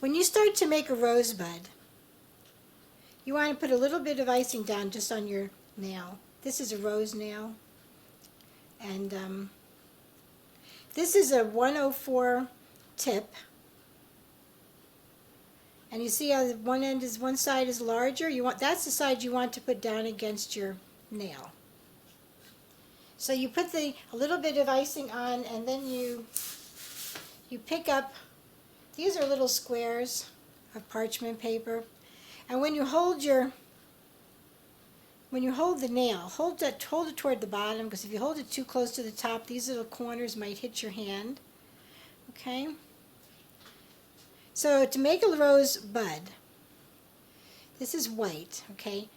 When you start to make a rosebud, you want to put a little bit of icing down just on your nail. This is a rose nail, and this is a 104 tip. And you see how one side is larger? That's the side you want to put down against your nail. So you put a little bit of icing on, and then you pick up, these are little squares of parchment paper. And when you hold the nail, hold it toward the bottom, because if you hold it too close to the top, these little corners might hit your hand. Okay? So to make a rose bud, this is white, okay?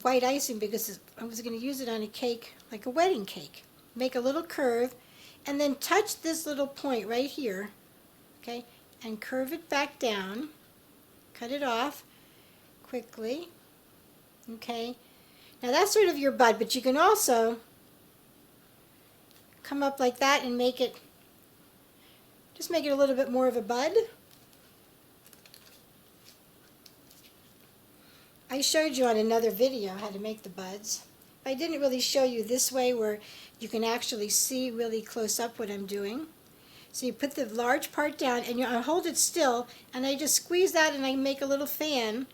White icing, because I was going to use it on a cake, like a wedding cake. Make a little curve, and then touch this little point right here, okay? And curve it back down. Cut it off quickly, okay? Now that's sort of your bud, but you can also come up like that and just make it a little bit more of a bud. I showed you on another video how to make the buds. I didn't really show you this way where you can actually see really close up what I'm doing. So you put the large part down and I hold it still, and I just squeeze that and I make a little fan,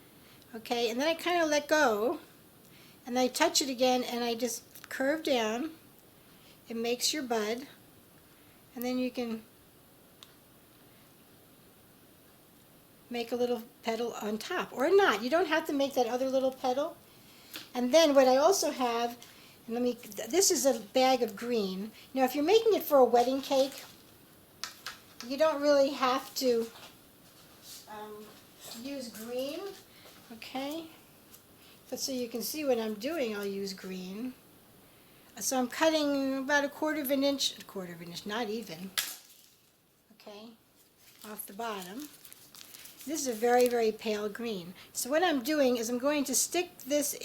okay? And then I kind of let go, and I touch it again and I just curve down. It makes your bud, and then you can make a little petal on top, or not. You don't have to make that other little petal. And then what I also have, and this is a bag of green. Now if you're making it for a wedding cake, you don't really have to use green, okay? But so you can see what I'm doing, I'll use green. So I'm cutting about a quarter of an inch, not even, okay, off the bottom. This is a very, very pale green. So what I'm doing is I'm going to stick this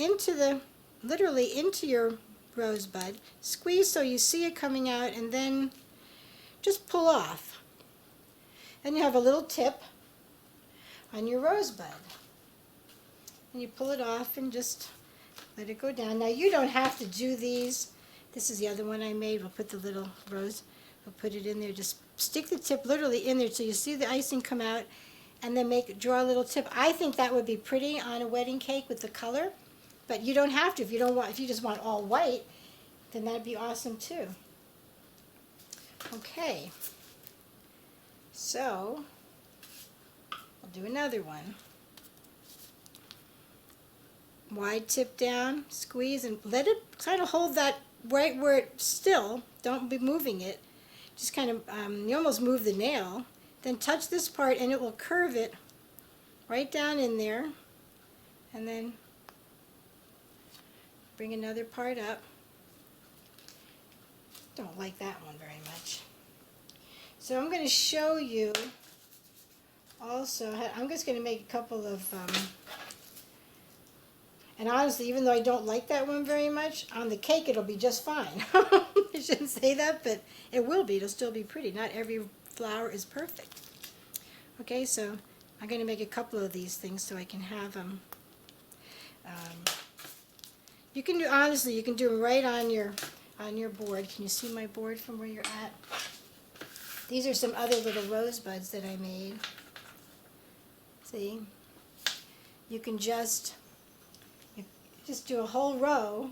literally into your rosebud, squeeze so you see it coming out, and then just pull off. Then you have a little tip on your rosebud. And you pull it off and just let it go down. Now you don't have to do these. This is the other one I made. We'll put the little rose, we'll put it in there. Just stick the tip literally in there so you see the icing come out, and then draw a little tip. I think that would be pretty on a wedding cake with the color, but you don't have to. If you just want all white, then that'd be awesome too. Okay, so I'll do another one. Wide tip down, squeeze, and let it kind of hold that right where it's still. Don't be moving it. Just kind of, you almost move the nail. Then touch this part and it will curve it right down in there. And then bring another part up. Don't like that one very much. So I'm going to show you also, I'm just going to make a couple of, and honestly, even though I don't like that one very much, on the cake it'll be just fine. I shouldn't say that, but it will be. It'll still be pretty. Not every flower is perfect. Okay, so I'm going to make a couple of these things so I can have them. You can do, honestly, you can do them right on your board. Can you see my board from where you're at? These are some other little rosebuds that I made. See? You can just do a whole row.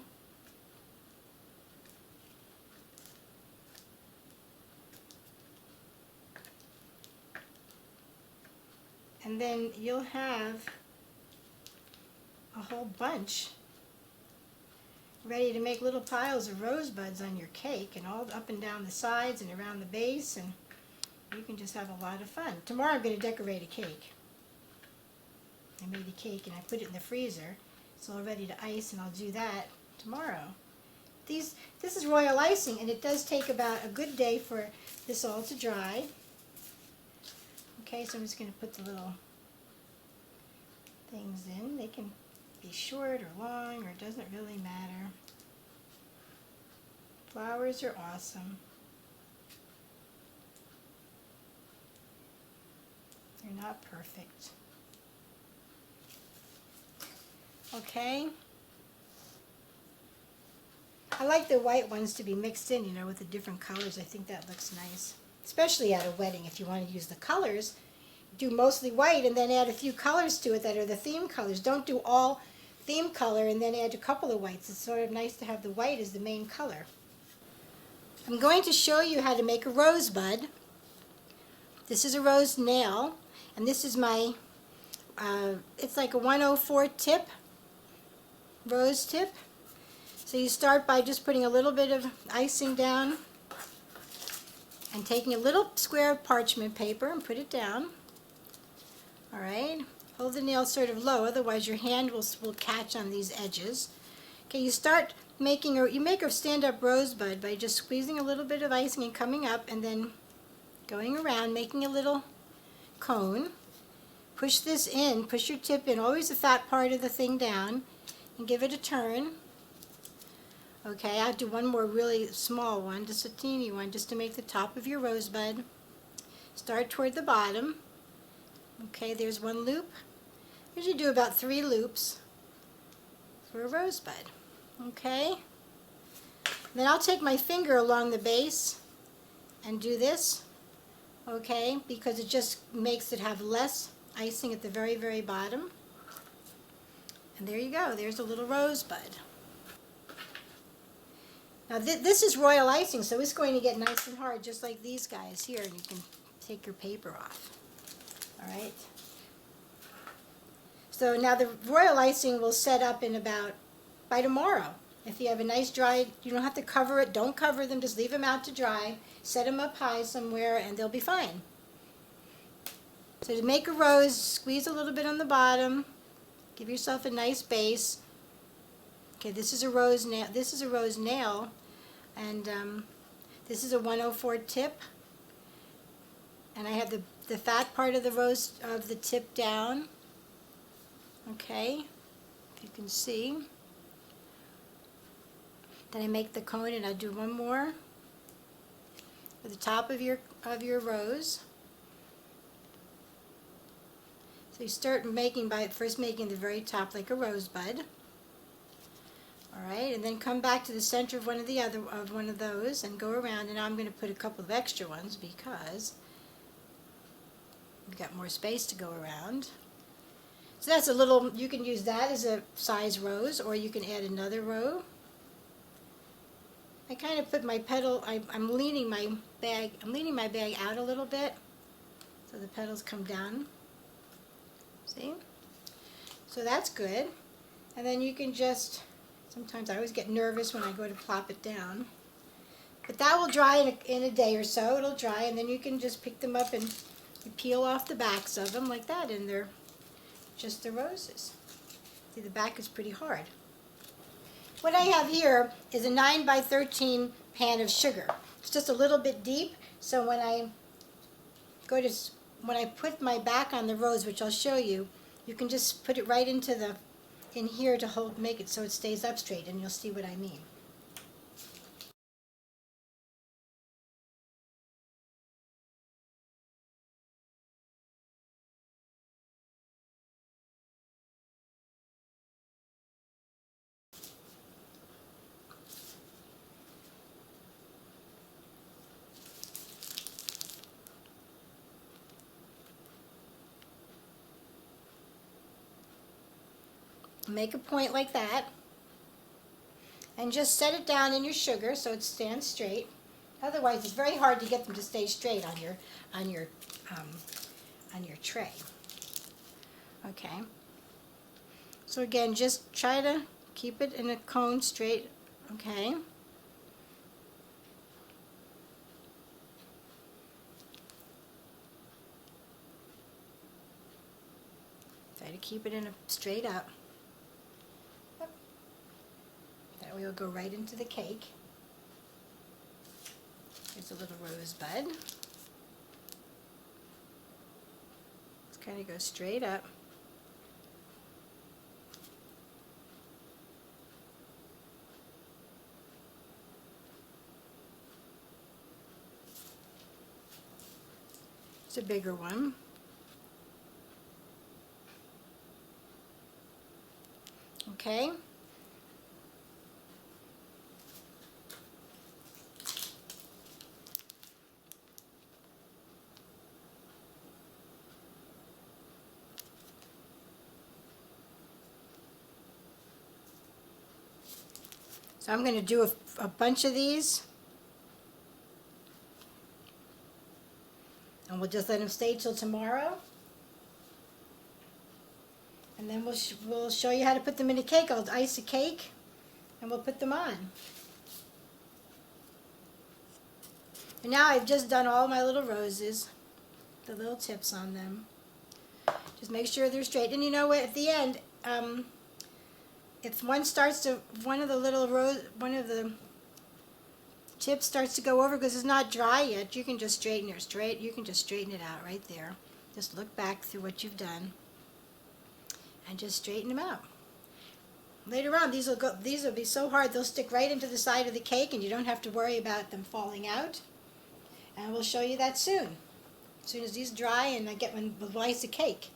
And then you'll have a whole bunch ready to make little piles of rosebuds on your cake, and all up and down the sides and around the base, and you can just have a lot of fun. Tomorrow I'm going to decorate a cake. I made a cake and I put it in the freezer. It's all ready to ice, and I'll do that tomorrow. This is royal icing, and it does take about a good day for this all to dry. Okay, so I'm just going to put the little things in. They can be short or long, or it doesn't really matter. Flowers are awesome. They're They're not perfect. Okay. I like the white ones to be mixed in, you know, with the different colors. I think that looks nice. Especially at a wedding, if you want to use the colors, do mostly white and then add a few colors to it that are the theme colors. Don't do all theme color and then add a couple of whites. It's sort of nice to have the white as the main color. I'm going to show you how to make a rosebud. This is a rose nail, and this is my, it's like a 104 tip, rose tip. So you start by just putting a little bit of icing down and taking a little square of parchment paper and put it down. All right, hold the nail sort of low, otherwise your hand will catch on these edges. Okay, you start making, you make a stand-up rosebud by just squeezing a little bit of icing and coming up and then going around, making a little cone. Push this in, push your tip in, always the fat part of the thing down, and give it a turn. Okay, I'll do one more really small one, just a teeny one, just to make the top of your rosebud. Start toward the bottom. Okay, there's one loop. Usually do about 3 loops for a rosebud. Okay, then I'll take my finger along the base and do this, okay, because it just makes it have less icing at the very, very bottom. And there you go, there's a little rosebud. Now this is royal icing, so it's going to get nice and hard, just like these guys here, and you can take your paper off. All right. So now the royal icing will set up in about, by tomorrow. If you have a nice dry, you don't have to cover it, don't cover them, just leave them out to dry. Set them up high somewhere and they'll be fine. So to make a rose, squeeze a little bit on the bottom, give yourself a nice base. Okay, this is a rose nail. This is a rose nail, and this is a 104 tip. And I have the fat part of the rose of the tip down. Okay, if you can see. Then I make the cone, and I do one more at the top of your rose. So you start making by first making the very top like a rosebud. All right, and then come back to the center of one of those and go around. And now I'm going to put a couple of extra ones because we've got more space to go around. So that's a little. You can use that as a size rose, or you can add another row. I kind of put my petal. I'm leaning my bag. I'm leaning my bag out a little bit, so the petals come down. See? So that's good. And then you can just. Sometimes I always get nervous when I go to plop it down. But that will dry in a day or so. It'll dry, and then you can just pick them up and you peel off the backs of them like that, and they're just the roses. See, the back is pretty hard. What I have here is a 9 by 13 pan of sugar. It's just a little bit deep, so when I put my back on the rose, which I'll show you, you can just put it right into in here to make it so it stays up straight, and you'll see what I mean. Make a point like that, and just set it down in your sugar so it stands straight. Otherwise, it's very hard to get them to stay straight on your tray. Okay. So again, just try to keep it in a cone straight. Okay. Try to keep it in a straight up. That way it'll go right into the cake. Here's a little rosebud. Just kind of go straight up. It's a bigger one. okay? So I'm going to do a bunch of these. And we'll just let them stay till tomorrow. And then we'll show you how to put them in a cake. I'll ice a cake and we'll put them on. And now I've just done all my little roses, the little tips on them. Just make sure they're straight. And you know what, at the end, if one of the tip starts to go over because it's not dry yet, you can just straighten it you can just straighten it out right there. Just look back through what you've done and just straighten them out. Later on, these will be so hard they'll stick right into the side of the cake, and you don't have to worry about them falling out. And we'll show you that soon. As soon as these dry and we'll ice the cake.